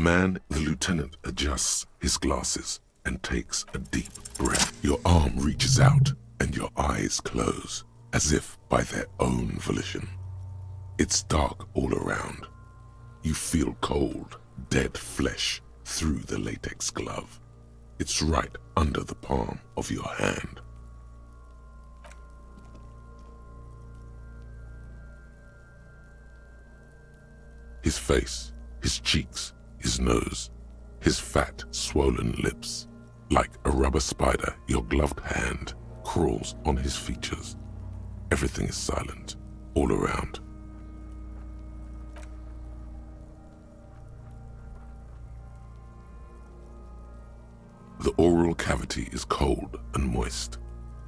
The lieutenant adjusts his glasses and takes a deep breath. Your arm reaches out and your eyes close, as if by their own volition. It's dark all around. You feel cold, dead flesh through the latex glove. It's right under the palm of your hand. His face, his cheeks, his nose, his fat, swollen lips. Like a rubber spider, your gloved hand crawls on his features. Everything is silent, all around. The oral cavity is cold and moist.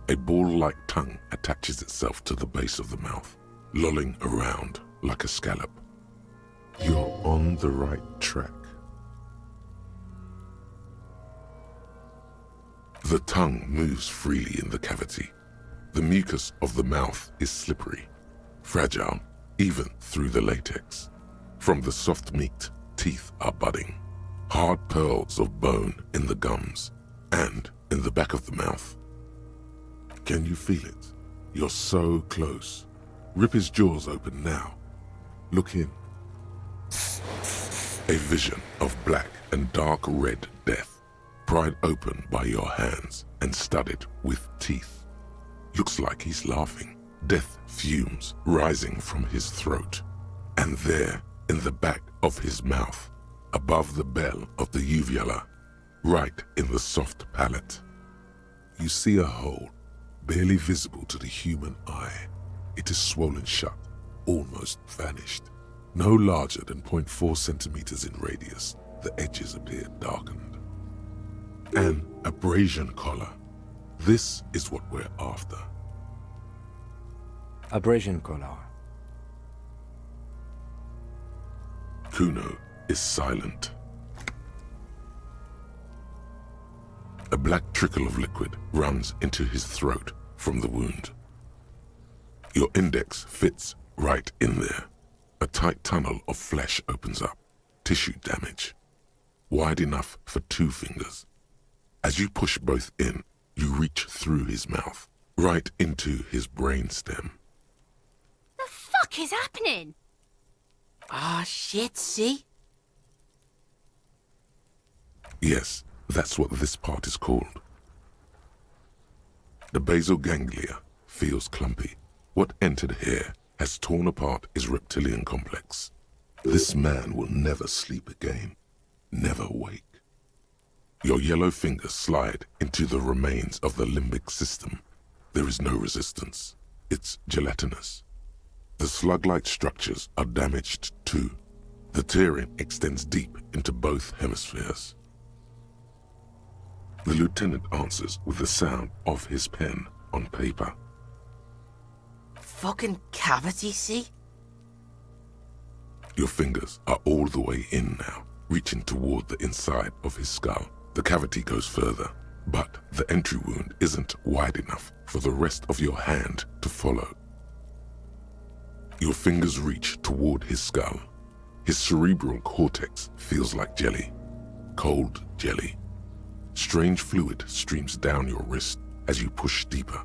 A ball-like tongue attaches itself to the base of the mouth, lolling around like a scallop. You're on the right track. The tongue moves freely in the cavity. The mucus of the mouth is slippery, fragile, even through the latex. From the soft meat, teeth are budding. Hard pearls of bone in the gums and in the back of the mouth. Can you feel it? You're so close. Rip his jaws open now. Look in. A vision of black and dark red death, pried open by your hands and studded with teeth. Looks like he's laughing. Death fumes rising from his throat. And there, in the back of his mouth, above the bell of the uvula, right in the soft palate, you see a hole, barely visible to the human eye. It is swollen shut, almost vanished. No larger than 0.4 centimeters in radius, the edges appear darkened. An abrasion collar. This is what we're after. Abrasion collar. Cuno is silent. A black trickle of liquid runs into his throat from the wound. Your index fits right in there. A tight tunnel of flesh opens up, tissue damage, wide enough for 2 fingers. As you push both in, you reach through his mouth, right into his brainstem. The fuck is happening? Ah, shit, see? Yes, that's what this part is called. The basal ganglia feels clumpy. What entered here has torn apart his reptilian complex. This man will never sleep again, never wake. Your yellow fingers slide into the remains of the limbic system. There is no resistance. It's gelatinous. The slug-like structures are damaged too. The tearing extends deep into both hemispheres. The lieutenant answers with the sound of his pen on paper. Fucking cavity, see? Your fingers are all the way in now, reaching toward the inside of his skull. The cavity goes further, but the entry wound isn't wide enough for the rest of your hand to follow. Your fingers reach toward his skull. His cerebral cortex feels like jelly, cold jelly. Strange fluid streams down your wrist as you push deeper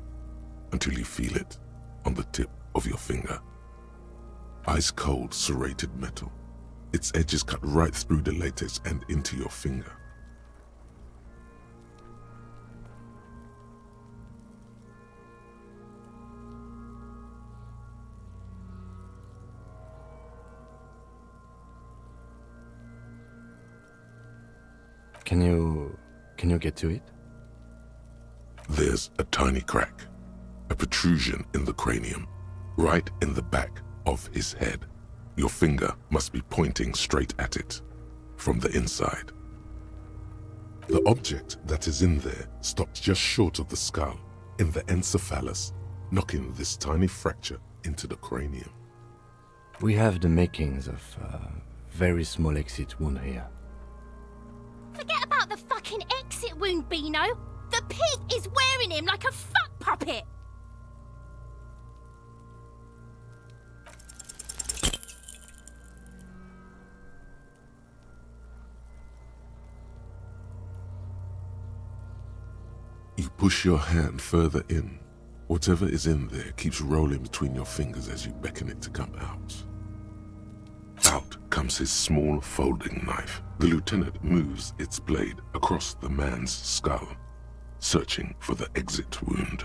until you feel it on the tip of your finger. Ice-cold serrated metal. Its edges cut right through the latex and into your finger. Can you get to it? There's a tiny crack, a protrusion in the cranium, right in the back of his head. Your finger must be pointing straight at it, from the inside. The object that is in there stops just short of the skull, in the encephalus, knocking this tiny fracture into the cranium. We have the makings of a very small exit wound here. Forget about the fucking exit wound, Beano. The pig is wearing him like a fuck puppet. Push your hand further in. Whatever is in there keeps rolling between your fingers as you beckon it to come out. Out comes his small folding knife. The lieutenant moves its blade across the man's skull, searching for the exit wound.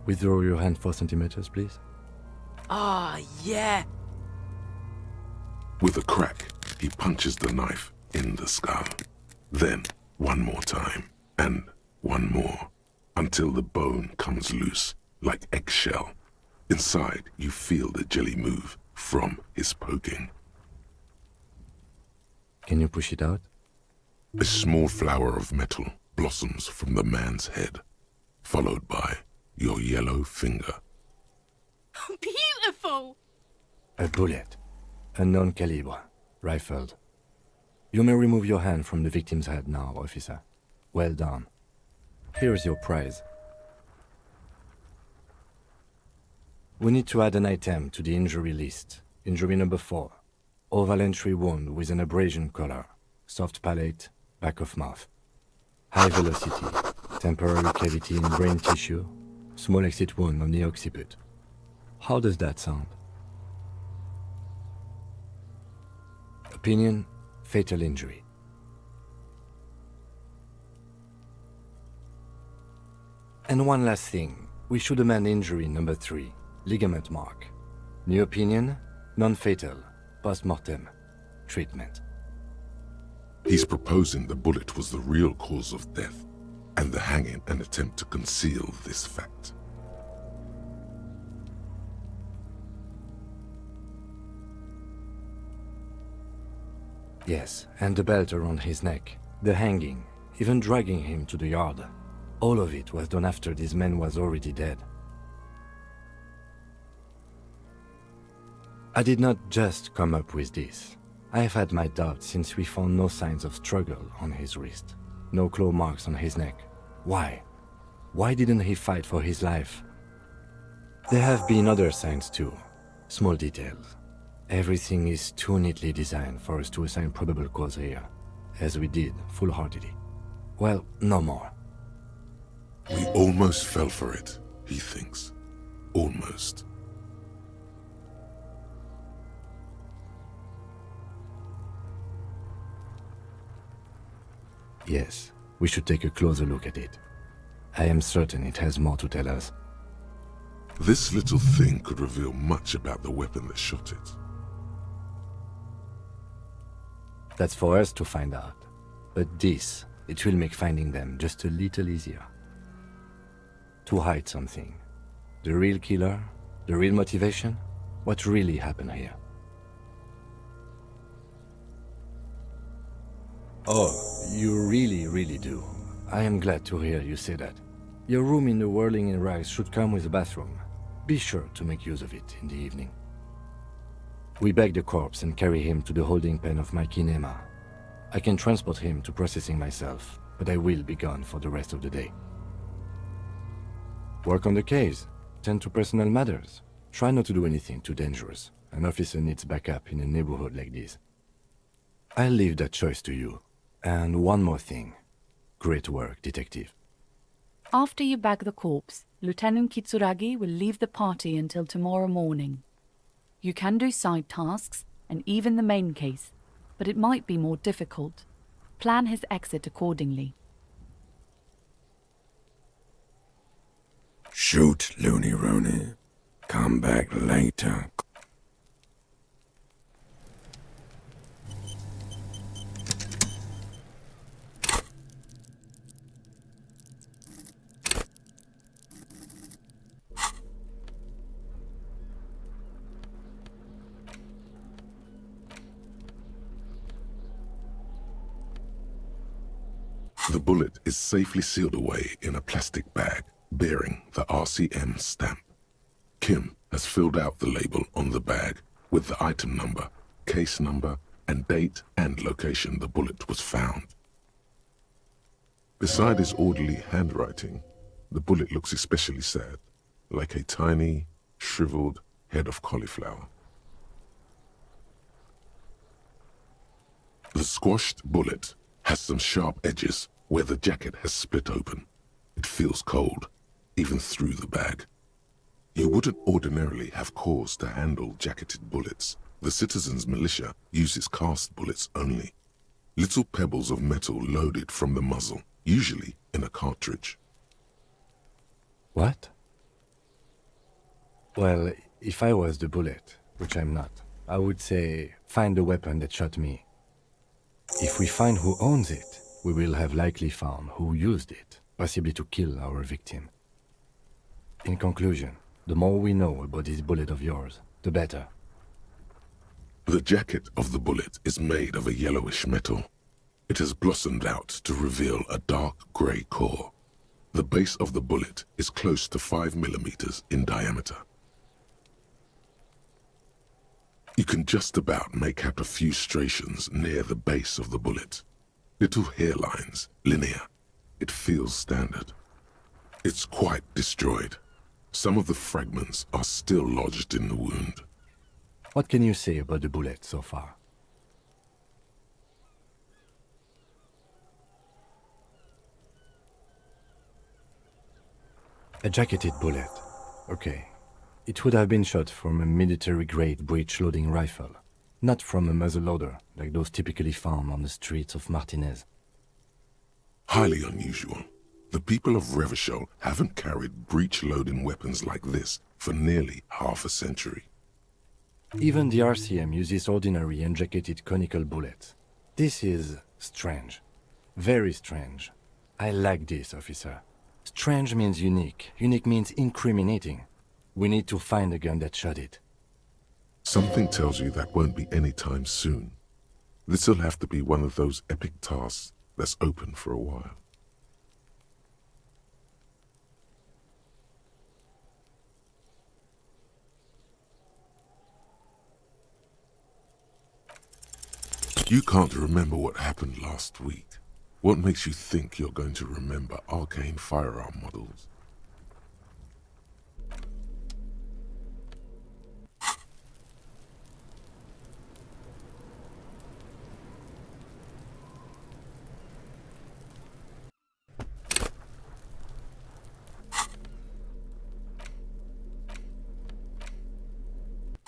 Withdraw your hand 4 centimeters, please. Ah, yeah. With a crack, he punches the knife in the skull. Then, one more time, and one more, until the bone comes loose, like eggshell. Inside, you feel the jelly move from his poking. Can you push it out? A small flower of metal blossoms from the man's head, followed by your yellow finger. Beautiful! A bullet. Unknown caliber. Rifled. You may remove your hand from the victim's head now, officer. Well done. Here is your prize. We need to add an item to the injury list. Injury number 4. Oval entry wound with an abrasion color. Soft palate, back of mouth. High velocity. Temporary cavity in brain tissue. Small exit wound on the occiput. How does that sound? Opinion, fatal injury. And one last thing. We should amend injury number 3. Ligament mark. New opinion, non-fatal, post-mortem, treatment. He's proposing the bullet was the real cause of death, and the hanging an attempt to conceal this fact. Yes, and the belt around his neck, the hanging, even dragging him to the yard. All of it was done after this man was already dead. I did not just come up with this. I have had my doubts since we found no signs of struggle on his wrist, no claw marks on his neck. Why? Why didn't he fight for his life? There have been other signs too, small details. Everything is too neatly designed for us to assign probable cause here, as we did, full-heartedly. Well, no more. We almost fell for it, he thinks. Almost. Yes, we should take a closer look at it. I am certain it has more to tell us. This little thing could reveal much about the weapon that shot it. That's for us to find out. But this, it will make finding them just a little easier. To hide something. The real killer? The real motivation? What really happened here? Oh, you really do. I am glad to hear you say that. Your room in the Whirling in Rags should come with a bathroom. Be sure to make use of it in the evening. We bag the corpse and carry him to the holding pen of my kinema. I can transport him to processing myself, but I will be gone for the rest of the day. Work on the case. Tend to personal matters. Try not to do anything too dangerous. An officer needs backup in a neighborhood like this. I'll leave that choice to you. And one more thing. Great work, detective. After you bag the corpse, Lieutenant Kitsuragi will leave the party until tomorrow morning. You can do side tasks, and even the main case, but it might be more difficult. Plan his exit accordingly. Shoot, Looney Rooney. Come back later. The bullet is safely sealed away in a plastic bag bearing the RCM stamp. Kim has filled out the label on the bag with the item number, case number, and date and location the bullet was found. Beside his orderly handwriting, the bullet looks especially sad, like a tiny, shriveled head of cauliflower. The squashed bullet has some sharp edges where the jacket has split open. It feels cold, even through the bag. You wouldn't ordinarily have cause to handle jacketed bullets. The citizens' militia uses cast bullets only. Little pebbles of metal loaded from the muzzle, usually in a cartridge. What? Well, if I was the bullet, which I'm not, I would say, find the weapon that shot me. If we find who owns it, we will have likely found who used it, possibly to kill our victim. In conclusion, the more we know about this bullet of yours, the better. The jacket of the bullet is made of a yellowish metal. It has blossomed out to reveal a dark grey core. The base of the bullet is close to 5 millimeters in diameter. You can just about make out a few striations near the base of the bullet. Little hairlines, linear. It feels standard. It's quite destroyed. Some of the fragments are still lodged in the wound. What can you say about the bullet so far? A jacketed bullet. Okay. It would have been shot from a military-grade breech-loading rifle, not from a muzzleloader like those typically found on the streets of Martinez. Highly unusual. The people of Revachol haven't carried breech-loading weapons like this for nearly half a century. Even the RCM uses ordinary unjacketed conical bullets. This is strange. Very strange. I like this, officer. Strange means unique. Unique means incriminating. We need to find the gun that shot it. Something tells you that won't be any time soon. This'll have to be one of those epic tasks that's open for a while. You can't remember what happened last week. What makes you think you're going to remember arcane firearm models?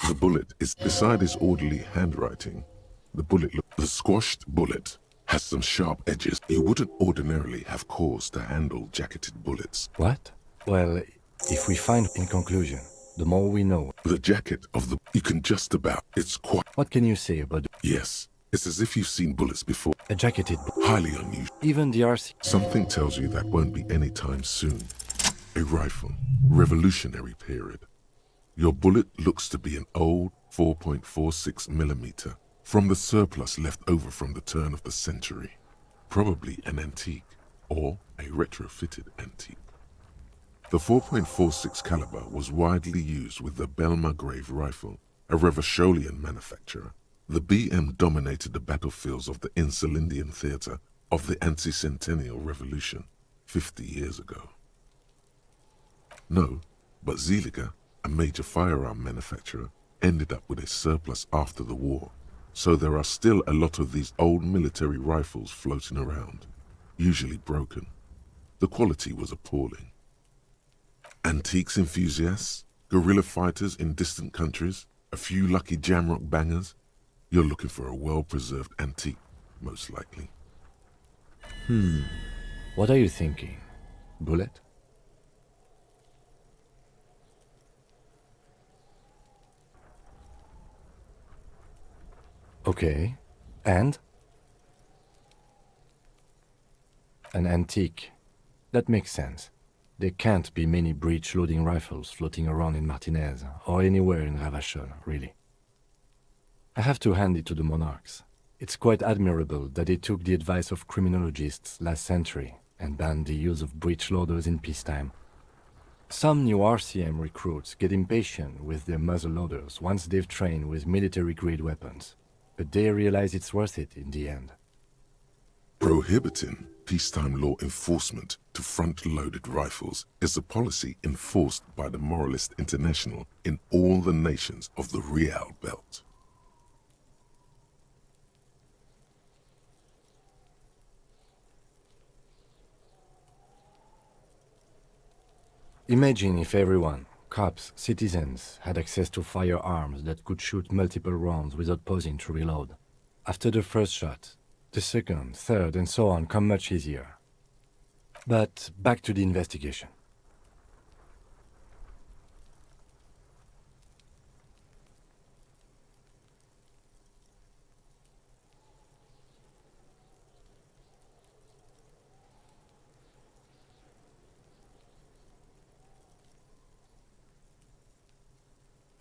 The bullet is beside his orderly handwriting. The squashed bullet has some sharp edges. You wouldn't ordinarily have cause to handle jacketed bullets. What? Well, if we find, in conclusion, the more we know. The jacket of the... You can just about... It's quite... What can you say about the... Yes. It's as if you've seen bullets before. A jacketed bullet? Highly unusual. Even the RC... Something tells you that won't be any time soon. A rifle. Revolutionary period. Your bullet looks to be an old 4.46 millimeter from the surplus left over from the turn of the century. Probably an antique or a retrofitted antique. The 4.46 caliber was widely used with the Belmargrave rifle, a Revacholian manufacturer. The BM dominated the battlefields of the Insulindian theater of the anti-centennial revolution 50 years ago. No, but Zeliger, a major firearm manufacturer, ended up with a surplus after the war. So there are still a lot of these old military rifles floating around, usually broken. The quality was appalling. Antiques enthusiasts, guerrilla fighters in distant countries, a few lucky jamrock bangers. You're looking for a well-preserved antique, most likely. What are you thinking? Bullet? Okay, and? An antique. That makes sense. There can't be many breech-loading rifles floating around in Martinez, or anywhere in Revachol, really. I have to hand it to the monarchs. It's quite admirable that they took the advice of criminologists last century and banned the use of breech-loaders in peacetime. Some new RCM recruits get impatient with their muzzle-loaders once they've trained with military-grade weapons. But they realize it's worth it in the end. Prohibiting peacetime law enforcement to front-loaded rifles is a policy enforced by the Moralist International in all the nations of the Real Belt. Imagine if everyone, cops, citizens, had access to firearms that could shoot multiple rounds without pausing to reload. After the first shot, the second, third, and so on come much easier. But back to the investigation.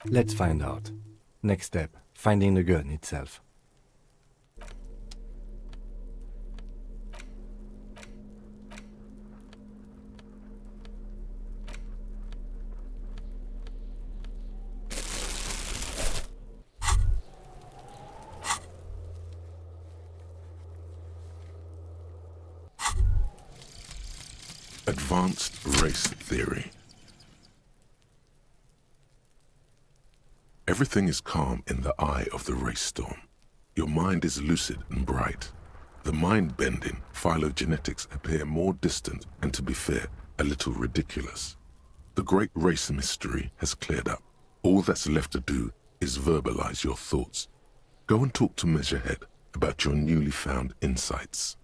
Let's find out. Next step, finding the gun itself. Advanced race theory. Everything is calm in the eye of the race storm. Your mind is lucid and bright. The mind-bending phylogenetics appear more distant and, to be fair, a little ridiculous. The great race mystery has cleared up. All that's left to do is verbalize your thoughts. Go and talk to Measurehead about your newly found insights.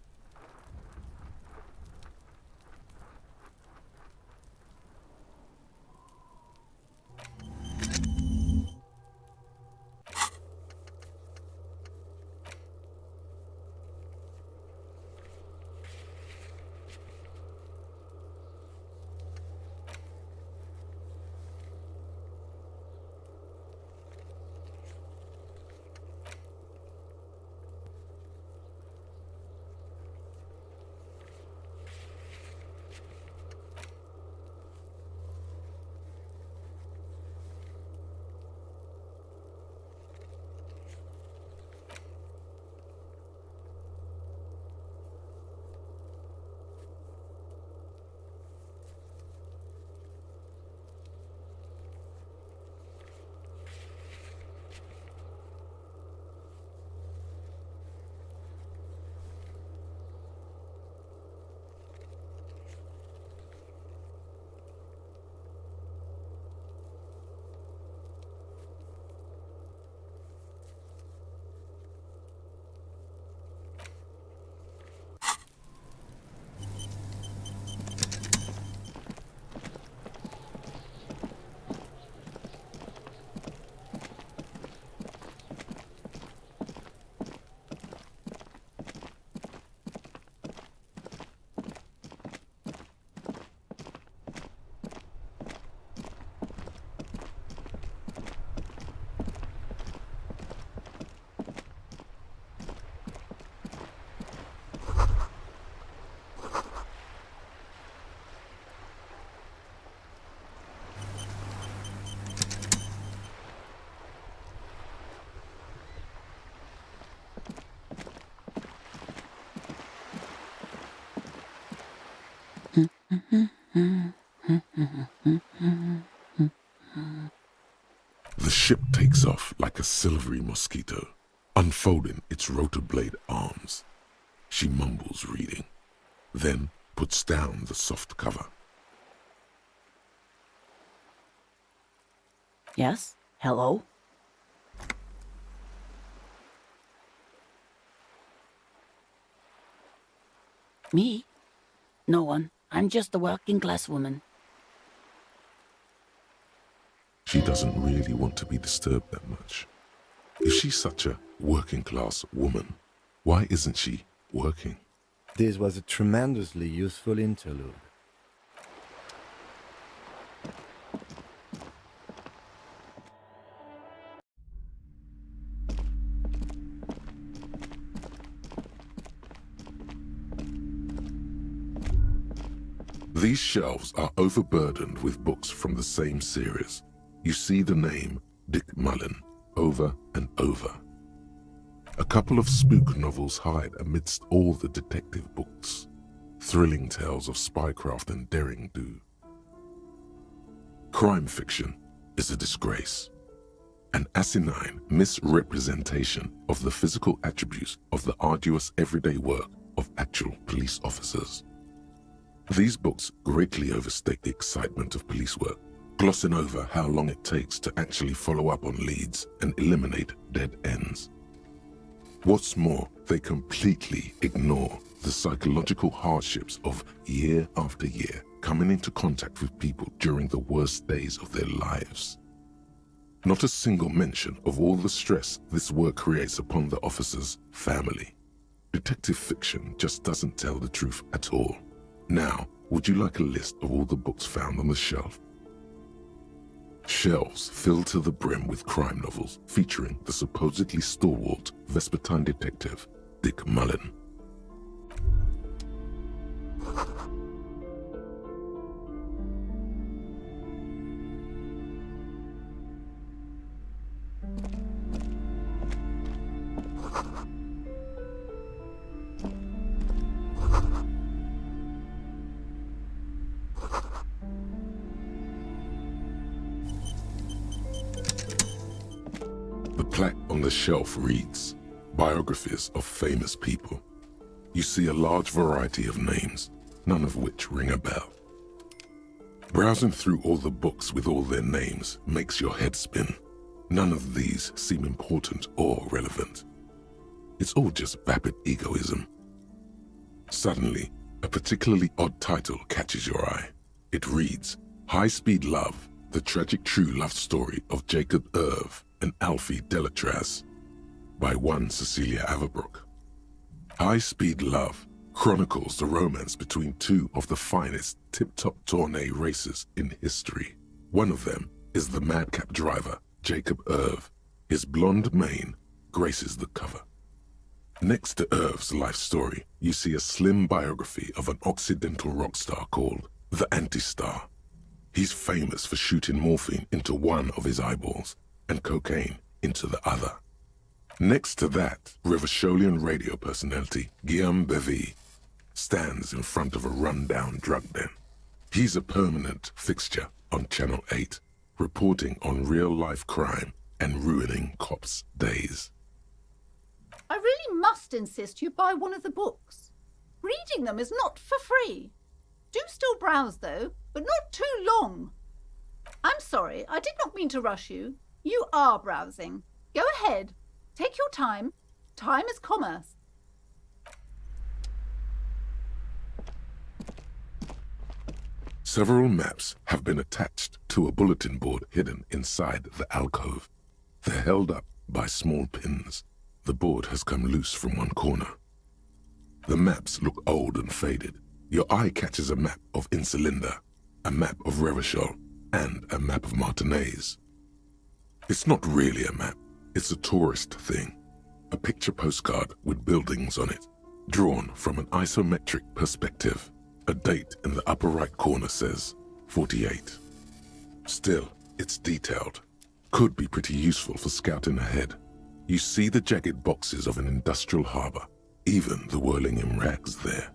The ship takes off like a silvery mosquito, unfolding its rotor blade arms. She mumbles reading, then puts down the soft cover. Yes? Hello? Me? No one. I'm just a working class woman. She doesn't really want to be disturbed that much. If she's such a working class woman, why isn't she working? This was a tremendously useful interlude. These shelves are overburdened with books from the same series. You see the name Dick Mullen over and over. A couple of spook novels hide amidst all the detective books. Thrilling tales of spycraft and daring-do. Crime fiction is a disgrace. An asinine misrepresentation of the physical attributes of the arduous everyday work of actual police officers. These books greatly overstate the excitement of police work, glossing over how long it takes to actually follow up on leads and eliminate dead ends. What's more, they completely ignore the psychological hardships of year after year coming into contact with people during the worst days of their lives. Not a single mention of all the stress this work creates upon the officer's family. Detective fiction just doesn't tell the truth at all. Now, would you like a list of all the books found on the shelf? Shelves filled to the brim with crime novels featuring the supposedly stalwart Vespertine detective, Dick Mullen. The plaque on the shelf reads, "Biographies of famous people." You see a large variety of names, none of which ring a bell. Browsing through all the books with all their names makes your head spin. None of these seem important or relevant. It's all just vapid egoism. Suddenly, a particularly odd title catches your eye. It reads, "High Speed Love, the tragic true love story of Jacob Irv and Alfie Delatraz," by one Cecilia Averbrook. High Speed Love chronicles the romance between two of the finest tip-top tourney racers in history. One of them is the madcap driver, Jacob Irv. His blonde mane graces the cover. Next to Irv's life story, you see a slim biography of an Occidental rock star called the Anti-Star. He's famous for shooting morphine into one of his eyeballs and cocaine into the other. Next to that, Revacholian radio personality Guillaume Bevy stands in front of a run-down drug den. He's a permanent fixture on Channel 8, reporting on real-life crime and ruining cops' days. I really must insist you buy one of the books. Reading them is not for free. Do still browse, though, but not too long. I'm sorry, I did not mean to rush you. You are browsing. Go ahead. Take your time. Time is commerce. Several maps have been attached to a bulletin board hidden inside the alcove. They're held up by small pins. The board has come loose from one corner. The maps look old and faded. Your eye catches a map of Insulinda, a map of Revachol, and a map of Martinez. It's not really a map. It's a tourist thing. A picture postcard with buildings on it, drawn from an isometric perspective. A date in the upper right corner says 48. Still, it's detailed. Could be pretty useful for scouting ahead. You see the jagged boxes of an industrial harbor, even the whirling in rags there.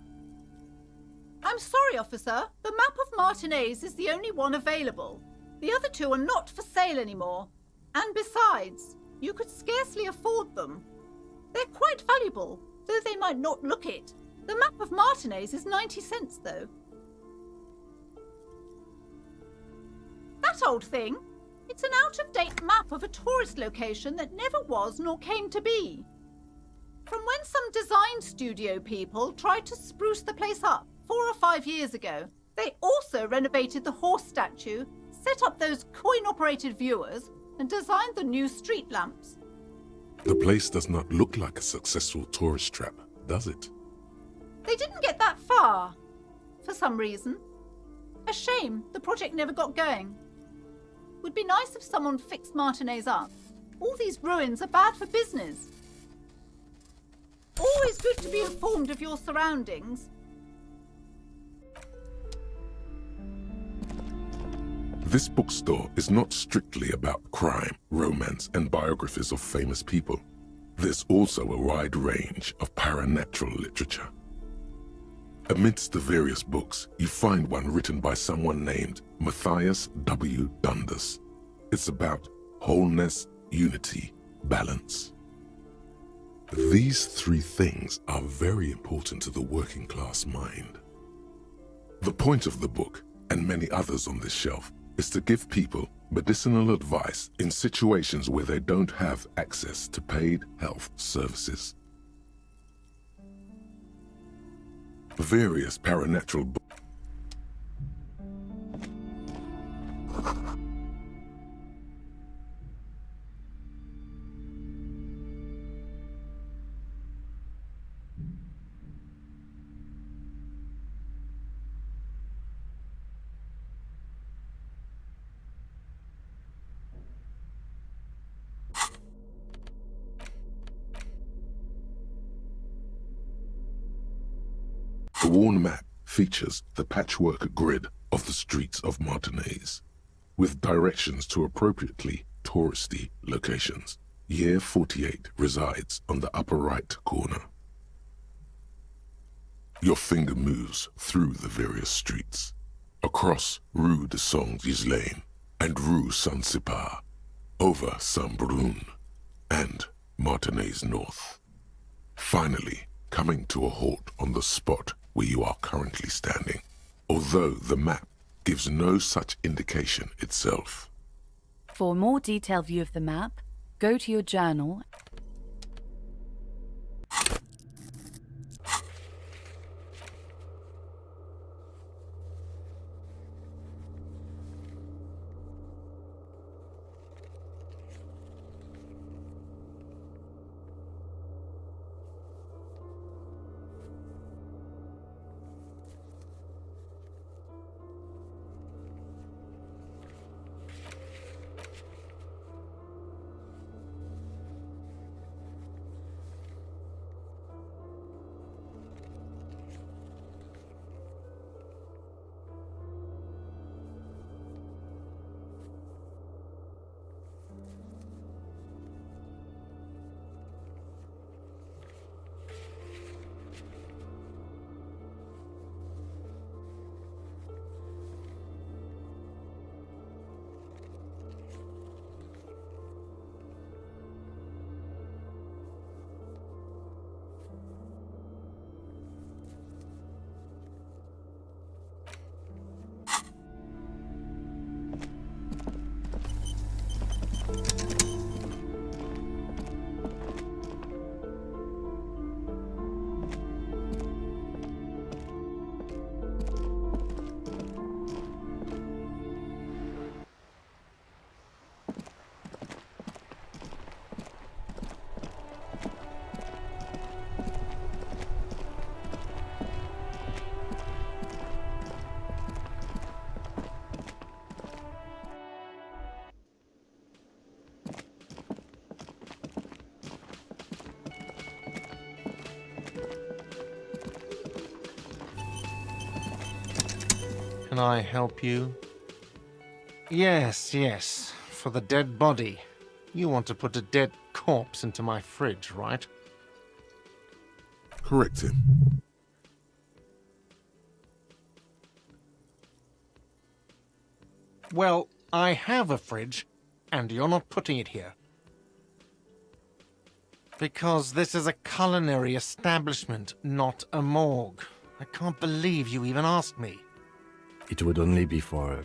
I'm sorry, officer. The map of Martinez is the only one available. The other two are not for sale anymore. And besides, you could scarcely afford them. They're quite valuable, though they might not look it. The map of Martinez is 90 cents, though. That old thing? It's an out-of-date map of a tourist location that never was nor came to be. From when some design studio people tried to spruce the place up 4 or 5 years ago. They also renovated the horse statue, set up those coin-operated viewers, and designed the new street lamps. The place does not look like a successful tourist trap, does it? They didn't get that far, for some reason. A shame the project never got going. Would be nice if someone fixed Martinez up. All these ruins are bad for business. Always good to be informed of your surroundings. This bookstore is not strictly about crime, romance, and biographies of famous people. There's also a wide range of paranatural literature. Amidst the various books, you find one written by someone named Matthias W. Dundas. It's about wholeness, unity, balance. These three things are very important to the working class mind. The point of the book, and many others on this shelf, is to give people medicinal advice in situations where they don't have access to paid health services. Various paranatural books. The worn map features the patchwork grid of the streets of Martinez, with directions to appropriately touristy locations. Year 48 resides on the upper right corner. Your finger moves through the various streets, across Rue de Saint-Ghislain and Rue Saint-Sipar, over Saint-Brun and Martinez North, finally coming to a halt on the spot where you are currently standing, although the map gives no such indication itself. For a more detailed view of the map, go to your journal. Can I help you? Yes, for the dead body. You want to put a dead corpse into my fridge, right? Correct him. Well, I have a fridge, and you're not putting it here. Because this is a culinary establishment, not a morgue. I can't believe you even asked me. It would only be for...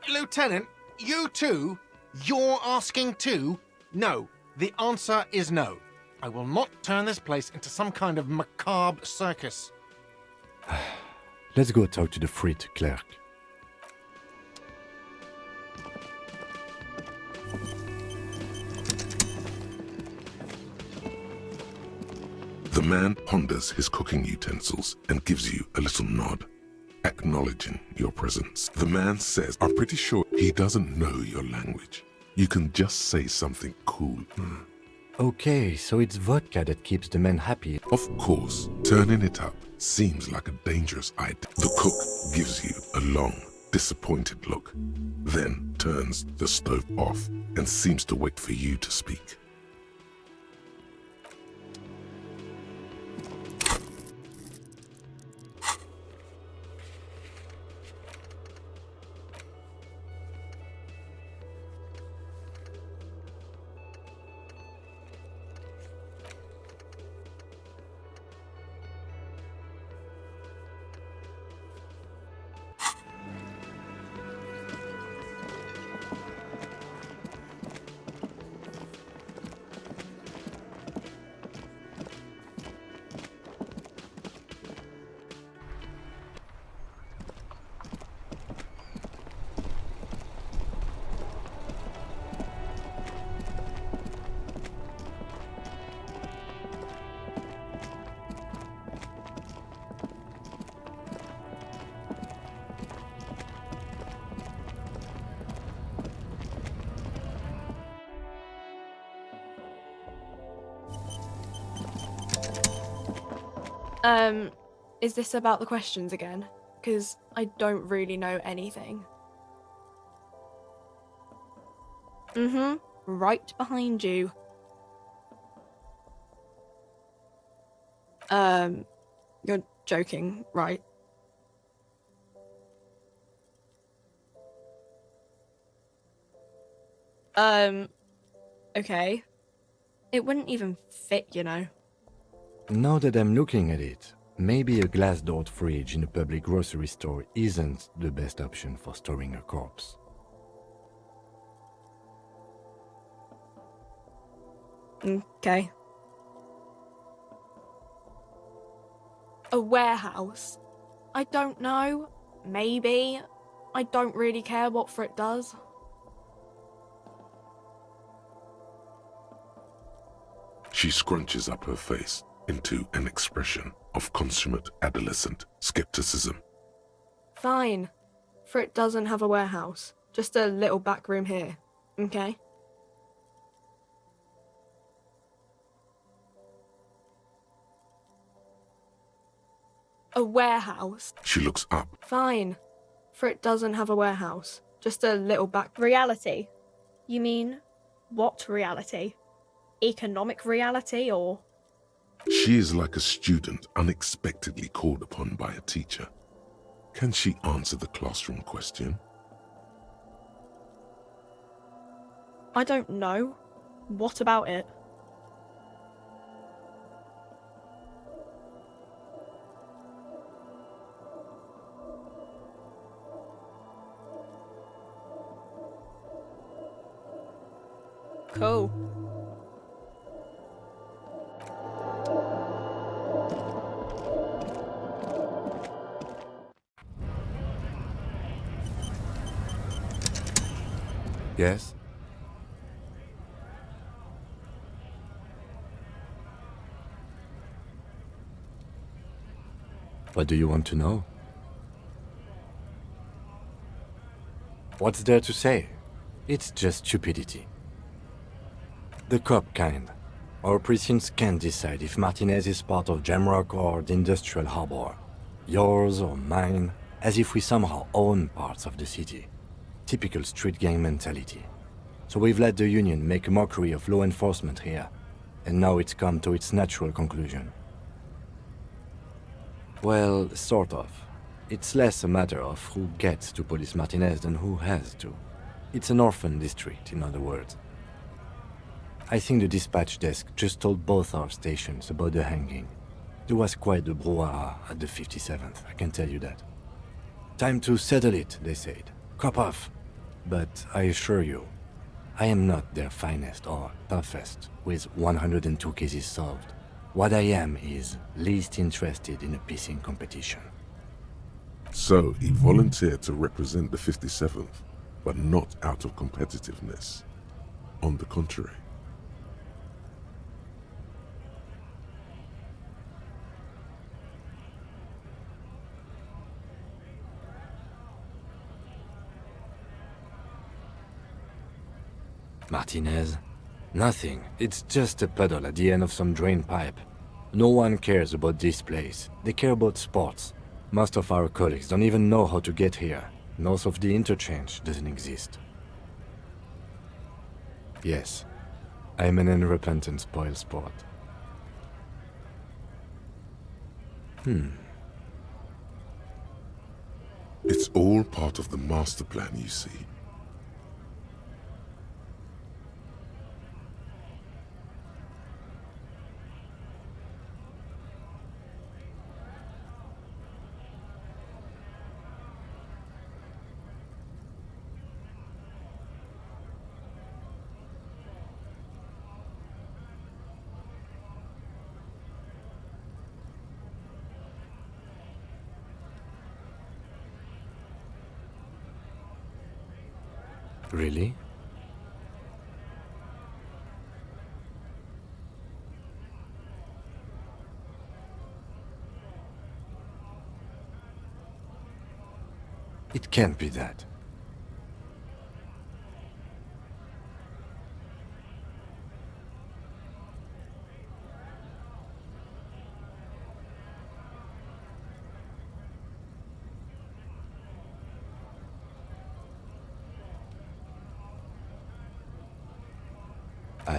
Lieutenant, you too? You're asking too? No. The answer is no. I will not turn this place into some kind of macabre circus. Let's go talk to the frit clerk. The man ponders his cooking utensils and gives you a little nod, acknowledging your presence. The man says, I'm pretty sure he doesn't know your language. You can just say something cool. Okay, so it's vodka that keeps the men happy. Of course, turning it up seems like a dangerous idea. The cook gives you a long, disappointed look, then turns the stove off and seems to wait for you to speak. Is this about the questions again? Because I don't really know anything. Right behind you. You're joking, right? Okay. It wouldn't even fit, you know. Now that I'm looking at it, maybe a glass-doored fridge in a public grocery store isn't the best option for storing a corpse. Okay. A warehouse? I don't know. Maybe. I don't really care what for it does. She scrunches up her face into an expression of consummate adolescent skepticism. Fine. For it doesn't have a warehouse. Just a little back room here. Okay? A warehouse? She looks up. Fine. For it doesn't have a warehouse. Just a little back... Reality? You mean, what reality? Economic reality, or...? She is like a student unexpectedly called upon by a teacher. Can she answer the classroom question? I don't know. What about it? Cool. Yes? What do you want to know? What's there to say? It's just stupidity. The cop kind. Our precincts can't decide if Martinez is part of Jamrock or the Industrial Harbor. Yours or mine, as if we somehow own parts of the city. Typical street gang mentality. So we've let the Union make a mockery of law enforcement here, and now it's come to its natural conclusion. Well, sort of. It's less a matter of who gets to police Martinez than who has to. It's an orphan district, in other words. I think the dispatch desk just told both our stations about the hanging. There was quite the brouhaha at the 57th, I can tell you that. Time to settle it, they said. Cop off. But I assure you, I am not their finest or toughest with 102 cases solved. What I am is least interested in a pissing competition. So he volunteered to represent the 57th, but not out of competitiveness. On the contrary. Martinez? Nothing. It's just a puddle at the end of some drain pipe. No one cares about this place. They care about sports. Most of our colleagues don't even know how to get here. North of the interchange doesn't exist. Yes, I'm an unrepentant spoilsport. It's all part of the master plan, you see. Really? It can't be that.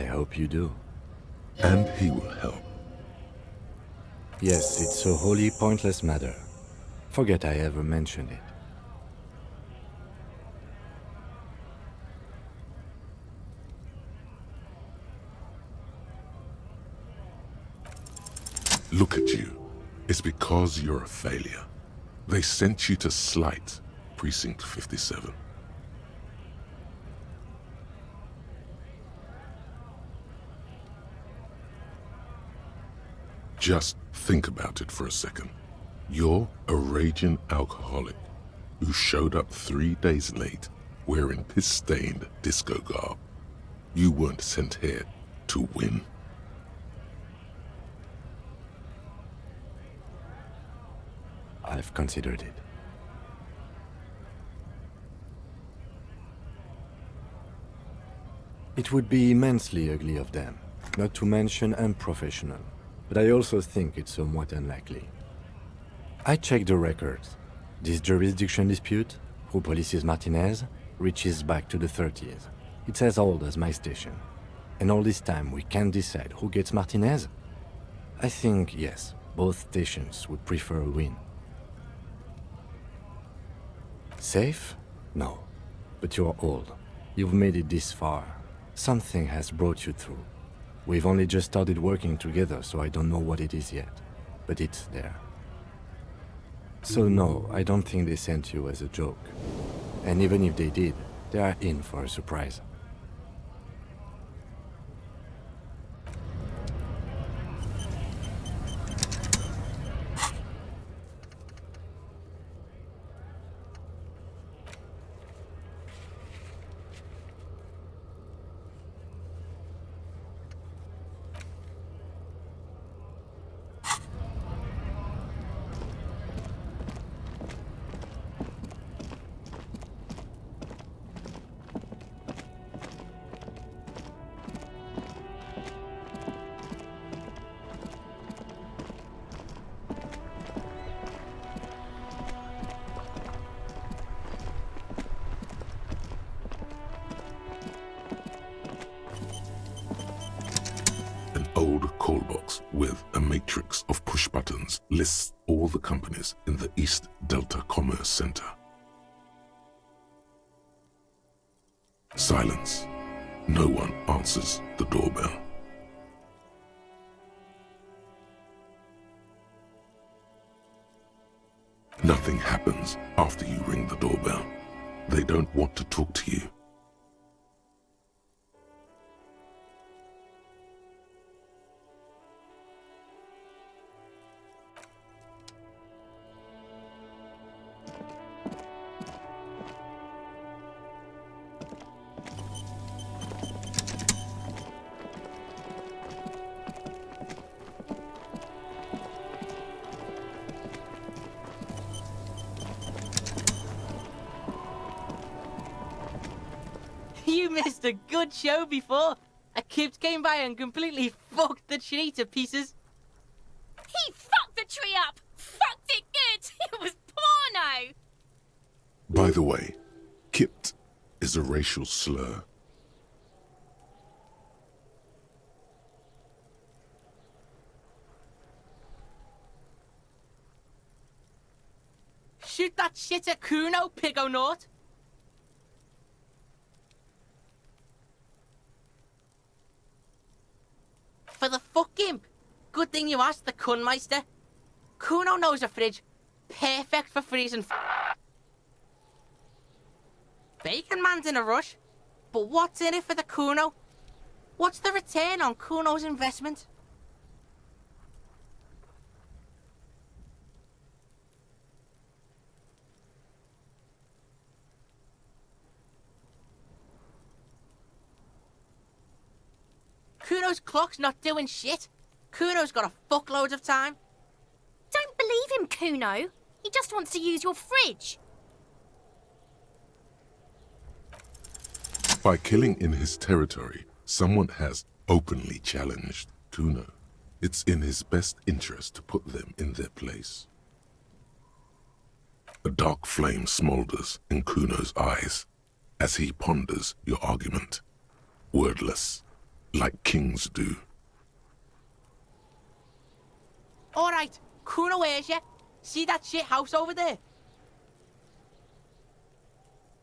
I hope you do. And he will help. Yes, it's a wholly pointless matter. Forget I ever mentioned it. Look at you. It's because you're a failure. They sent you to Slight, Precinct 57. Just think about it for a second. You're a raging alcoholic who showed up 3 days late wearing piss-stained disco garb. You weren't sent here to win. I've considered it. It would be immensely ugly of them, not to mention unprofessional, but I also think it's somewhat unlikely. I checked the records. This jurisdiction dispute, who polices Martinez, reaches back to the 30s. It's as old as my station. And all this time we can't decide who gets Martinez? I think, yes, both stations would prefer a win. Safe? No. But you're old. You've made it this far. Something has brought you through. We've only just started working together, so I don't know what it is yet. But it's there. So no, I don't think they sent you as a joke. And even if they did, they are in for a surprise. Old call box with a matrix of push buttons lists all the companies in the East Delta Commerce Center. Silence. No one answers the doorbell. Nothing happens after you ring the doorbell. They don't want to talk to you. You missed a good show before. A kid came by and completely fucked the tree to pieces. He fucked the tree up! Fucked it good! It was porno! By the way, Kipt is a racial slur. Shoot that shit at Cuno, Pigonort. For the fuck imp. Good thing you asked the Kunmeister. Cuno knows a fridge. Perfect for freezing Bacon Man's in a rush. But what's in it for the Cuno? What's the return on Cuno's investment? Cuno's clock's not doing shit. Cuno's got a fuckload of time. Don't believe him, Cuno. He just wants to use your fridge. By killing in his territory, someone has openly challenged Cuno. It's in his best interest to put them in their place. A dark flame smolders in Cuno's eyes as he ponders your argument, wordless. like kings do. Alright, Cuno hears you. See that shit house over there?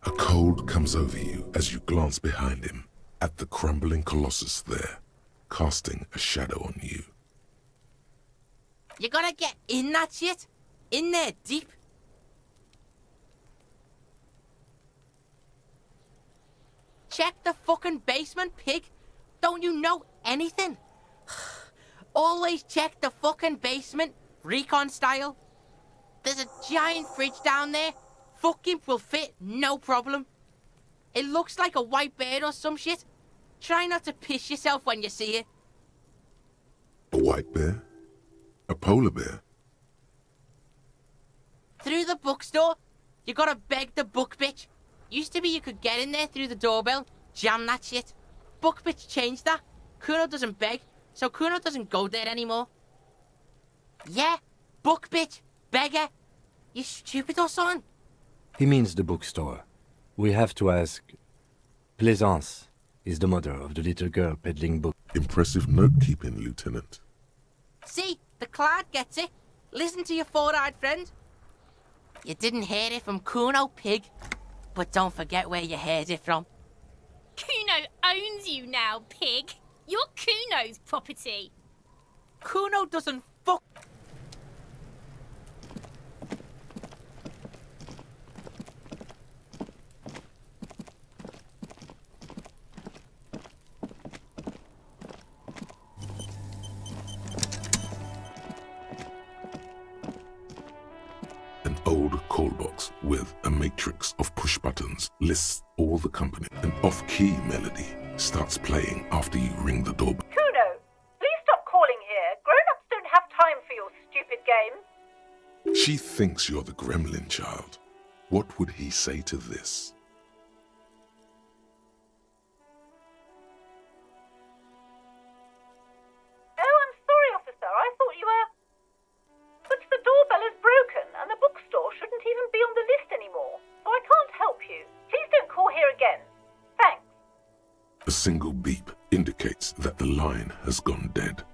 A cold comes over you as you glance behind him at the crumbling colossus there, casting a shadow on you. You gotta get in that shit. In there, deep. Check the fucking basement, pig. Don't you know anything? Always check the fucking basement, recon style. There's a giant fridge down there. Fucking will fit, no problem. It looks like a white bird or some shit. Try not to piss yourself when you see it. A white bear? A polar bear? Through the bookstore, you gotta beg the book bitch. Used to be you could get in there through the doorbell, jam that shit. Book bitch changed that. Cuno doesn't beg, so Cuno doesn't go there anymore. Yeah, book bitch, beggar. You stupid or something? He means the bookstore. We have to ask. Plaisance is the mother of the little girl peddling books. Impressive note-keeping, Lieutenant. See, the clod gets it. Listen to your four-eyed friend. You didn't hear it from Cuno, pig. But don't forget where you heard it from. Cuno owns you now, pig. You're Cuno's property. Cuno doesn't fuck. An old call box with a matrix of push buttons lists all the company. An off-key melody starts playing after you ring the doorbell. Cuno, please stop calling here. Grown-ups don't have time for your stupid game. She thinks you're the gremlin child. What would he say to this? Oh, I'm sorry, officer. I thought you were... But the doorbell is broken, and the bookstore shouldn't even be on the list anymore. So I can't help you. Please don't call here again. Thanks. A single beep indicates that the line has gone dead.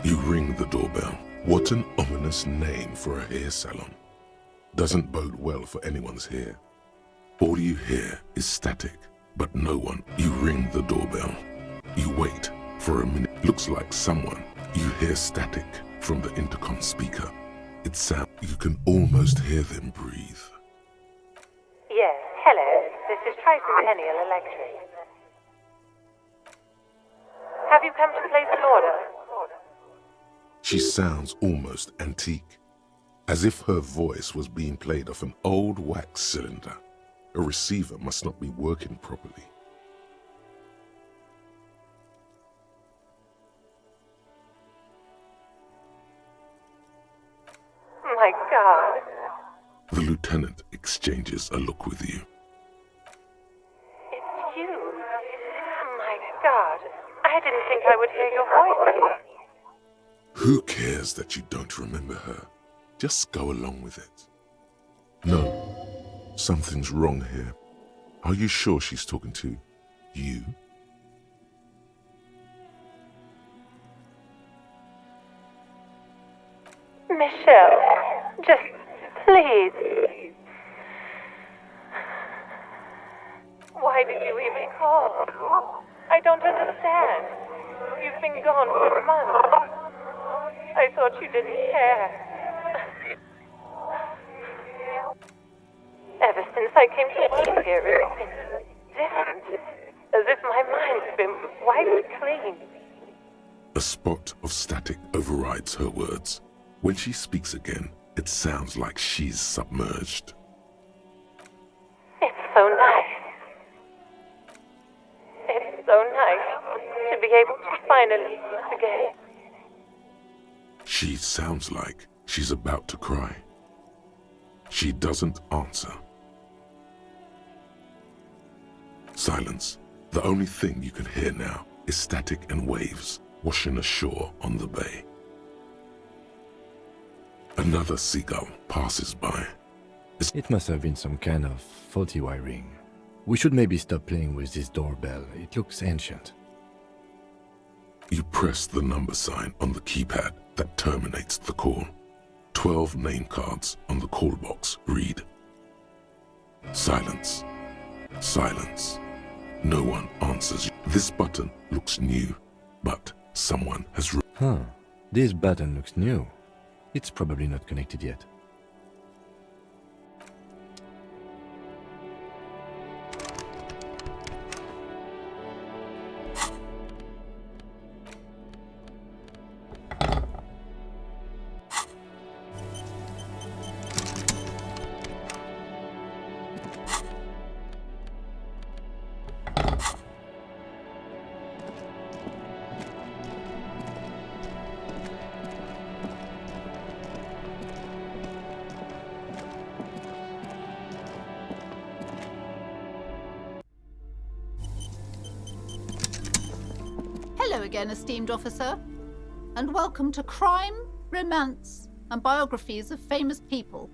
You ring the doorbell. What an ominous name for a hair salon. Doesn't bode well for anyone's hair. All you hear is static, but no one. You ring the doorbell. You wait for a minute. Looks like someone. You hear static from the intercom speaker. It sounds. You can almost hear them breathe. Yes, hello. This is Tricentennial Electric. Have you come to place an order? She sounds almost antique, as if her voice was being played off an old wax cylinder. A receiver must not be working properly. My God. The lieutenant exchanges a look with you. It's you. My God. I didn't think I would hear your voice again. Who cares that you don't remember her? Just go along with it. No, something's wrong here. Are you sure she's talking to you? Michelle, just please. Why did you even call? I don't understand. You've been gone for months. I thought you didn't care. Ever since I came to work here, it's been different. As if my mind's been wiped clean. A spot of static overrides her words. When she speaks again, it sounds like she's submerged. It's so nice. It's so nice to be able to finally meet again. She sounds like she's about to cry. She doesn't answer. Silence. The only thing you can hear now is static and waves washing ashore on the bay. Another seagull passes by. It must have been some kind of faulty wiring. We should maybe stop playing with this doorbell. It looks ancient. press the number sign on the keypad that terminates the call. 12 name cards on the call box read. Silence. Silence. No one answers you. This button looks new, but someone has... Huh. This button looks new. It's probably not connected yet. Hello again, esteemed officer, and welcome to Crime, Romance, and Biographies of Famous People.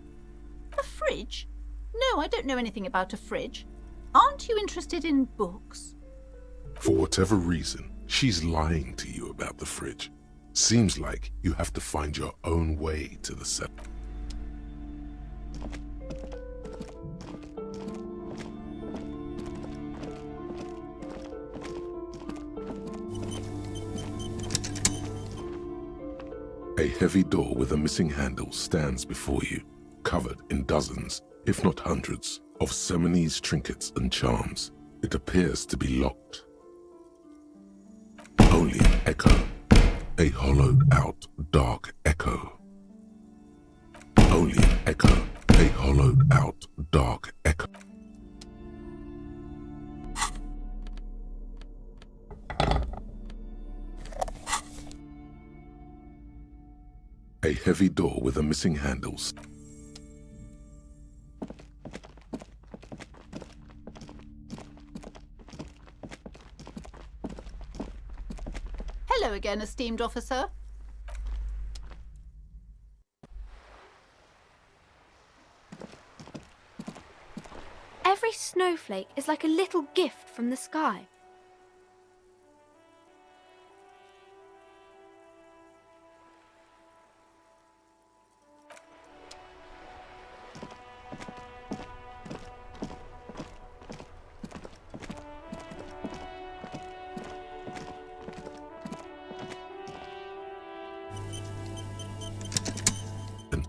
A fridge? No, I don't know anything about a fridge. Aren't you interested in books? For whatever reason, she's lying to you about the fridge. Seems like you have to find your own way to the cell. A heavy door with a missing handle stands before you, covered in dozens, if not hundreds, of Seminese trinkets and charms. It appears to be locked. Only an echo, a hollowed-out dark echo. Only an echo, a hollowed-out dark echo. A heavy door with a missing handle. Hello again, esteemed officer. Every snowflake is like a little gift from the sky.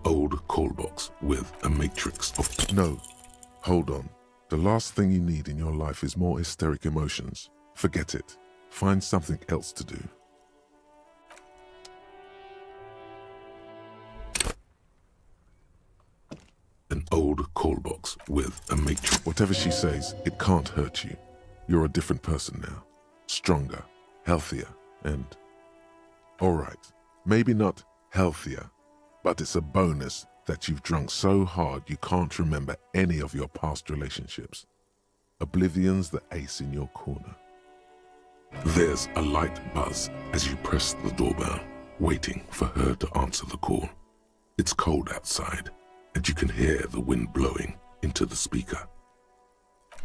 Old call box with a matrix of... No, hold on. The last thing you need in your life is more hysteric emotions. Forget it. Find something else to do. An old call box with a matrix. Whatever she says, it can't hurt you. You're a different person now. Stronger, healthier, and... Alright, maybe not healthier, but it's a bonus that you've drunk so hard you can't remember any of your past relationships. Oblivion's the ace in your corner. There's a light buzz as you press the doorbell, waiting for her to answer the call. It's cold outside, and you can hear the wind blowing into the speaker.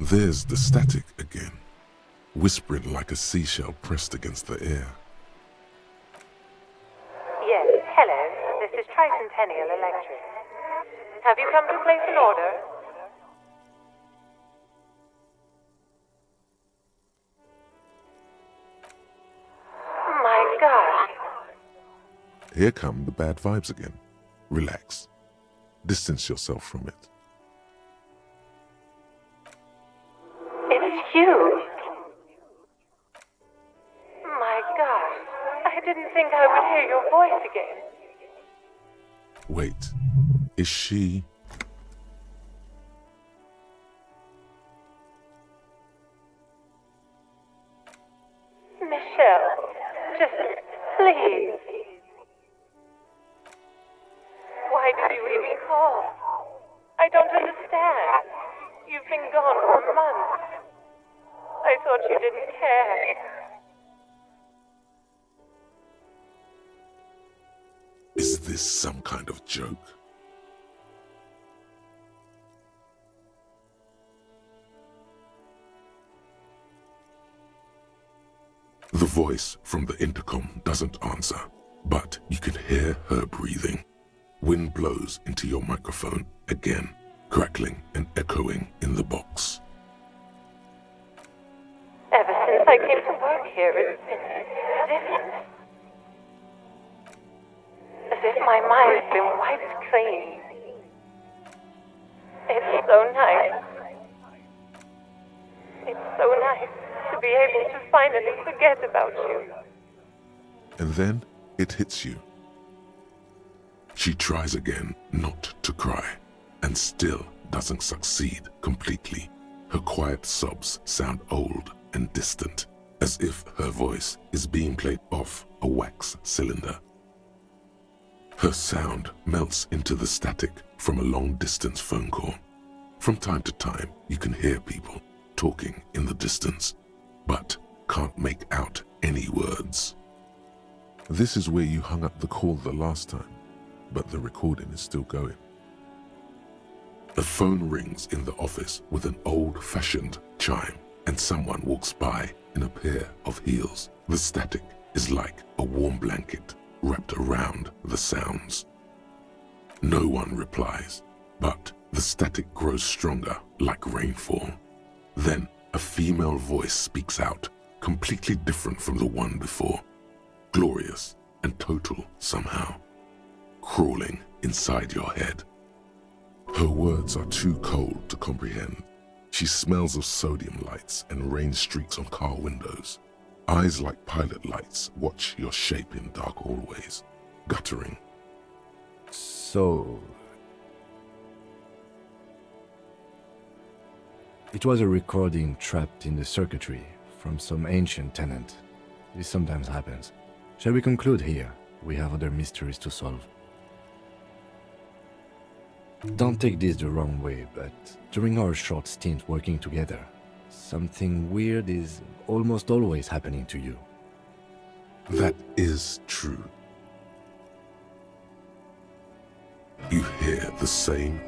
There's the static again, whispering like a seashell pressed against the air. Yes, hello. This is Tricentennial Electric. Have you come to place an order? My God. Here come the bad vibes again. Relax. Distance yourself from it. It's you. My God. I didn't think I would hear your voice again. Wait, is she... Michelle, just please. Why did you even call? I don't understand. You've been gone for months. I thought you didn't care. Is this some kind of joke? The voice from the intercom doesn't answer, but you can hear her breathing. Wind blows into your microphone again, crackling and echoing in the box. Ever since I came to work here, it's been different. As if my mind's been wiped clean. It's so nice. It's so nice to be able to finally forget about you. And then it hits you. She tries again not to cry, and still doesn't succeed completely. Her quiet sobs sound old and distant, as if her voice is being played off a wax cylinder. Her sound melts into the static from a long-distance phone call. From time to time, you can hear people talking in the distance, but can't make out any words. This is where you hung up the call the last time, but the recording is still going. The phone rings in the office with an old-fashioned chime, and someone walks by in a pair of heels. The static is like a warm blanket wrapped around the sounds. No one replies, but the static grows stronger like rainfall. Then a female voice speaks out, completely different from the one before, glorious and total somehow, crawling inside your head. Her words are too cold to comprehend. She smells of sodium lights and rain streaks on car windows. Eyes like pilot lights watch your shape in dark hallways, guttering. So... it was a recording trapped in the circuitry from some ancient tenant. This sometimes happens. Shall we conclude here? We have other mysteries to solve. Don't take this the wrong way, but during our short stint working together, something weird is almost always happening to you. That is true. You hear the same.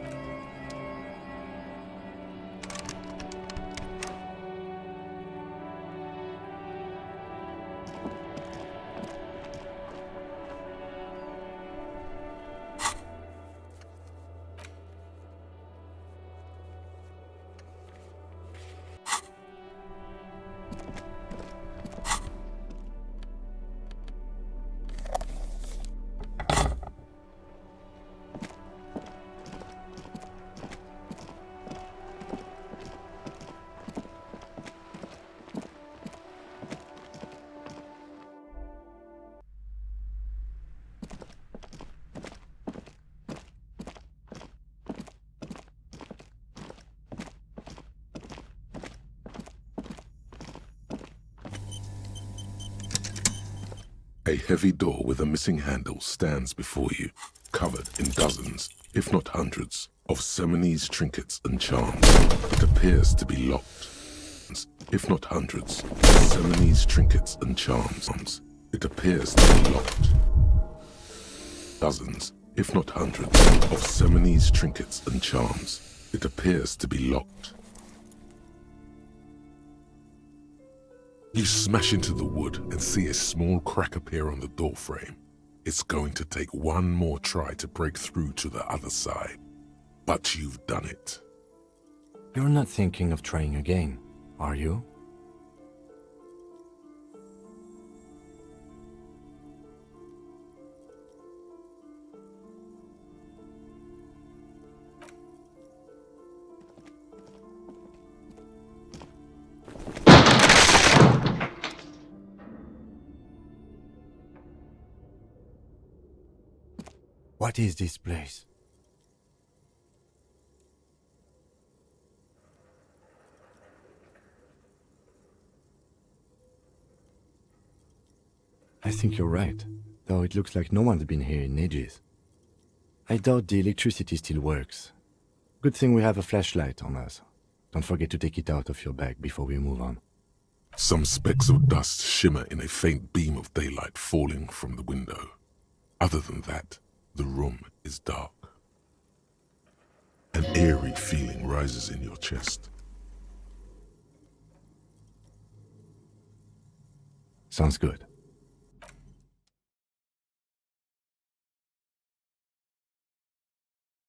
A heavy door with a missing handle stands before you, covered in dozens, if not hundreds, of Seminese trinkets and charms. It appears to be locked. If not hundreds, of Seminese trinkets and charms. It appears to be locked. Dozens, if not hundreds, of Seminese trinkets and charms. It appears to be locked. You smash into the wood and see a small crack appear on the door frame. It's going to take one more try to break through to the other side. But you've done it. You're not thinking of trying again, are you? What is this place? I think you're right, though it looks like no one's been here in ages. I doubt the electricity still works. Good thing we have a flashlight on us. Don't forget to take it out of your bag before we move on. Some specks of dust shimmer in a faint beam of daylight falling from the window. Other than that, the room is dark. An eerie feeling rises in your chest. Sounds good.